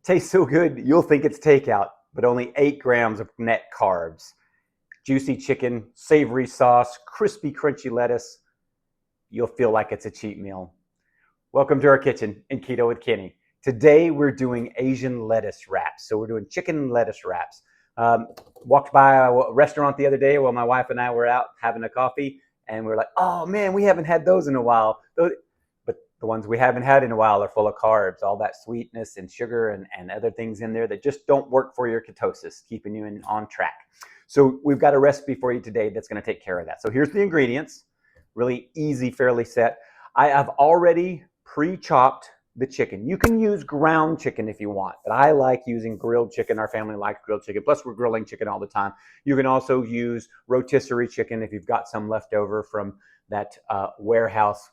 Tastes so good, you'll think it's takeout, but only 8 grams of net carbs. Juicy chicken, savory sauce, crispy, crunchy lettuce. You'll feel like it's a cheat meal. Welcome to our kitchen in Keto with Kenny. Today we're doing Asian lettuce wraps. So we're doing chicken lettuce wraps. Walked by a restaurant the other day while my wife and I were out having a coffee, and we were like, oh man, we haven't had those in a while. But the ones we haven't had in a while are full of carbs, all that sweetness and sugar and other things in there that just don't work for your ketosis, keeping you on track. So we've got a recipe for you today that's going to take care of that. So here's the ingredients. Really easy, fairly set. I have already pre-chopped the chicken. You can use ground chicken if you want, but I like using grilled chicken. Our family likes grilled chicken. Plus, we're grilling chicken all the time. You can also use rotisserie chicken if you've got some left over from that warehouse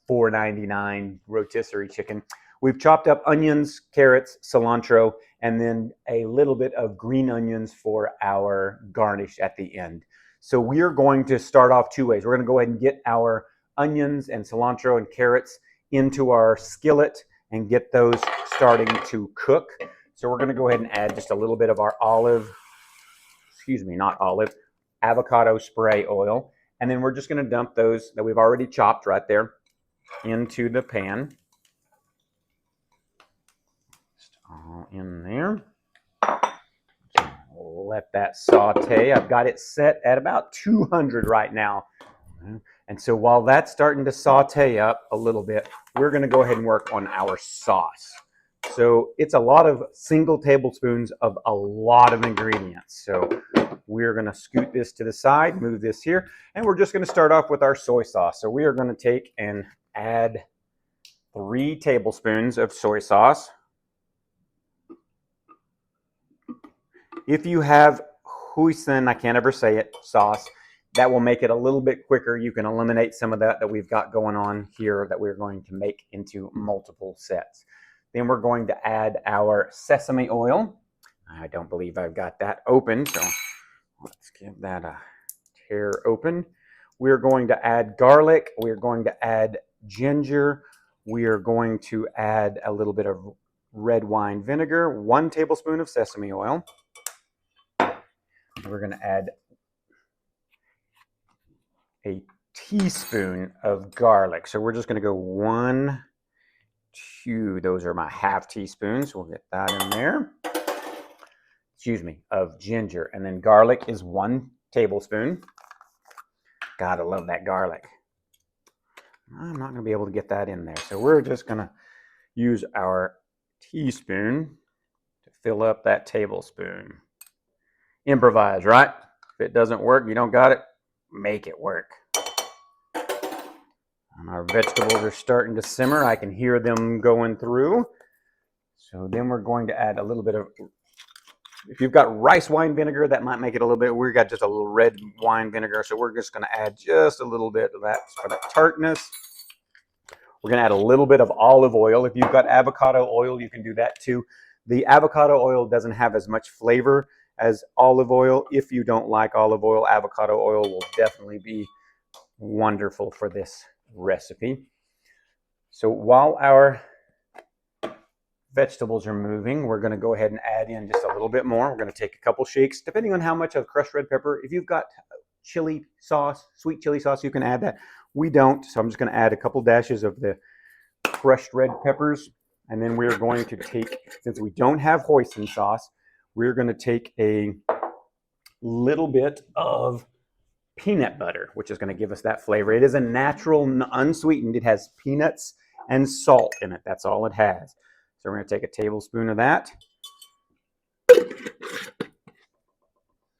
$4.99 rotisserie chicken. We've chopped up onions, carrots, cilantro, and then a little bit of green onions for our garnish at the end. So we are going to start off two ways. We're going to go ahead and get our onions and cilantro and carrots into our skillet and get those starting to cook. So we're going to go ahead and add just a little bit of our avocado spray oil. And then we're just going to dump those that we've already chopped right there into the pan. Just all in there. Let that saute. I've got it set at about 200 right now. And so while that's starting to saute up a little bit, we're going to go ahead and work on our sauce. So it's a lot of single tablespoons of a lot of ingredients. So we're going to scoot this to the side, move this here, and we're just going to start off with our soy sauce. So we are going to take and add 3 tablespoons of soy sauce. If you have hoisin, I can't ever say it, sauce, that will make it a little bit quicker. You can eliminate some of that we've got going on here that we're going to make into multiple sets. Then we're going to add our sesame oil. I don't believe I've got that open, so let's give that a tear open. We're going to add garlic. We're going to add ginger. We are going to add a little bit of red wine vinegar, 1 tablespoon of sesame oil. We're going to add a teaspoon of garlic. So we're just going to go 1, 2. Those are my half teaspoons. We'll get that in there. Of ginger. And then garlic is 1 tablespoon. Gotta love that garlic. I'm not going to be able to get that in there. So we're just going to use our teaspoon to fill up that tablespoon. Improvise, right? If it doesn't work, you don't got it, make it work. And our vegetables are starting to simmer. I can hear them going through. So then we're going to add a little bit of, if you've got rice wine vinegar, that might make it a little bit, we've got just a little red wine vinegar. So we're just going to add just a little bit of that for the tartness. We're going to add a little bit of olive oil. If you've got avocado oil, you can do that too. The avocado oil doesn't have as much flavor as olive oil. If you don't like olive oil, avocado oil will definitely be wonderful for this recipe. So while our vegetables are moving, we're going to go ahead and add in just a little bit more. We're going to take a couple shakes, depending on how much of crushed red pepper. If you've got chili sauce, sweet chili sauce, you can add that. We don't, so I'm just going to add a couple dashes of the crushed red peppers. And then we're going to take, since we don't have hoisin sauce, we're going to take a little bit of peanut butter, which is going to give us that flavor. It is a natural, unsweetened. It has peanuts and salt in it. That's all it has. So we're going to take a tablespoon of that.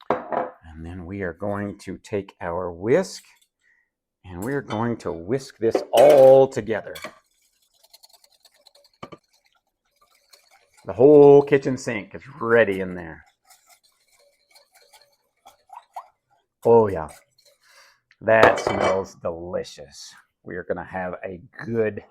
And then we are going to take our whisk, and we're going to whisk this all together. The whole kitchen sink is ready in there. Oh yeah, that smells delicious. We are going to have a good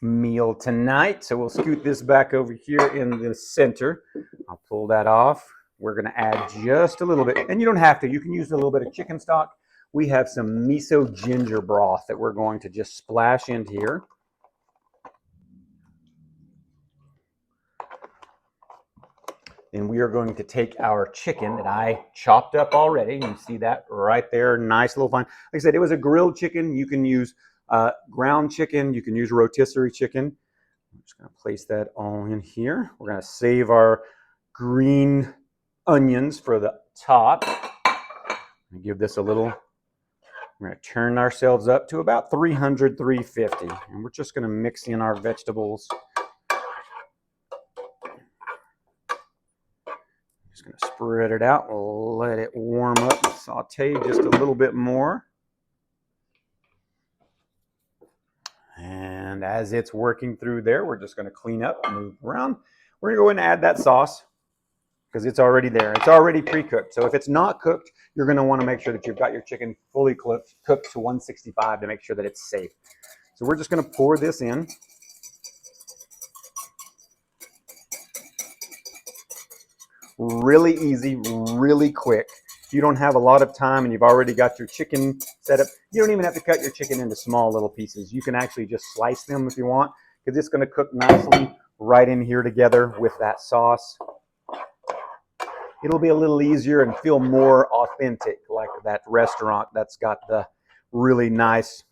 meal tonight. So we'll scoot this back over here in the center. I'll pull that off. We're going to add just a little bit, and you don't have to. You can use a little bit of chicken stock. We have some miso ginger broth that we're going to just splash into here. Then we are going to take our chicken that I chopped up already. You see that right there, nice little fine. Like I said, it was a grilled chicken. You can use ground chicken. You can use rotisserie chicken. I'm just going to place that all in here. We're going to save our green onions for the top. Give this a little, we're going to turn ourselves up to about 300, 350. And we're just going to mix in our vegetables. Just going to spread it out, let it warm up, and saute just a little bit more. And as it's working through there, we're just going to clean up, move around. We're going to go ahead and add that sauce because it's already there. It's already pre-cooked. So if it's not cooked, you're going to want to make sure that you've got your chicken fully cooked to 165 to make sure that it's safe. So we're just going to pour this in. Really easy, really quick. If you don't have a lot of time and you've already got your chicken set up, you don't even have to cut your chicken into small little pieces. You can actually just slice them if you want, because it's going to cook nicely right in here together with that sauce. It'll be a little easier and feel more authentic, like that restaurant that's got the really nice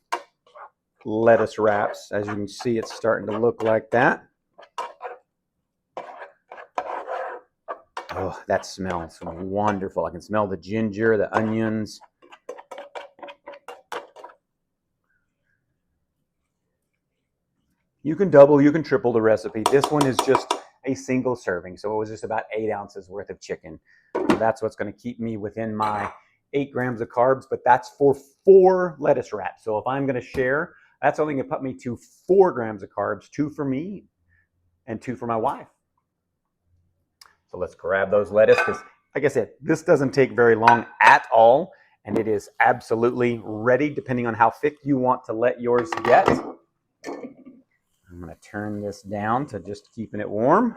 lettuce wraps. As you can see, it's starting to look like that. Oh, that smells wonderful. I can smell the ginger, the onions. You can double, you can triple the recipe. This one is just a single serving, so it was just about 8 ounces worth of chicken. So that's what's going to keep me within my 8 grams of carbs, but that's for 4 lettuce wraps. So if I'm going to share, that's only going to put me to 4 grams of carbs, 2 for me and 2 for my wife. So let's grab those lettuce, because like I said, this doesn't take very long at all, and it is absolutely ready depending on how thick you want to let yours get. I'm going to turn this down to just keeping it warm.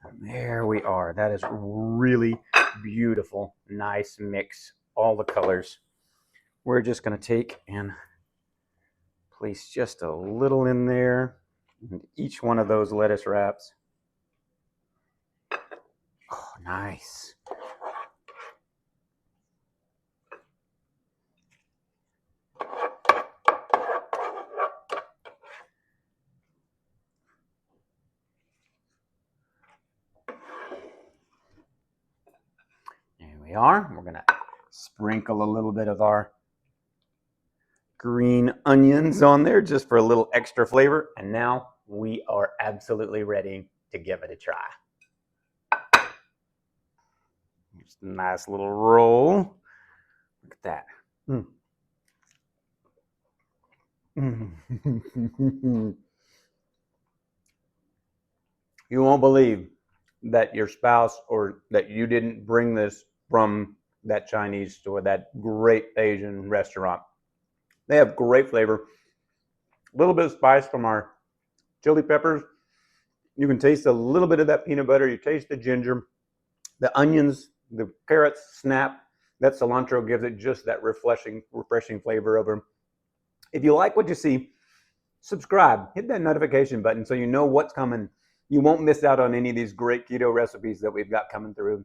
And there we are. That is really beautiful, nice mix, all the colors. We're just going to take and place just a little in there, and each one of those lettuce wraps. Oh, nice. There we are. We're going to sprinkle a little bit of our green onions on there just for a little extra flavor. And now we are absolutely ready to give it a try. Just a nice little roll. Look at that. You won't believe that your spouse or that you didn't bring this from that Chinese store, that great Asian restaurant. They have great flavor. A little bit of spice from our chili peppers. You can taste a little bit of that peanut butter. You taste the ginger, the onions, the carrots snap. That cilantro gives it just that refreshing flavor over. If you like what you see, subscribe. Hit that notification button so you know what's coming. You won't miss out on any of these great keto recipes that we've got coming through.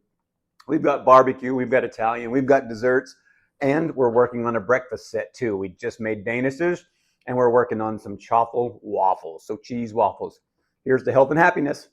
We've got barbecue, we've got Italian, we've got desserts, and we're working on a breakfast set too. We just made Danishes, and we're working on some chaffle waffles, so cheese waffles. Here's to health and happiness.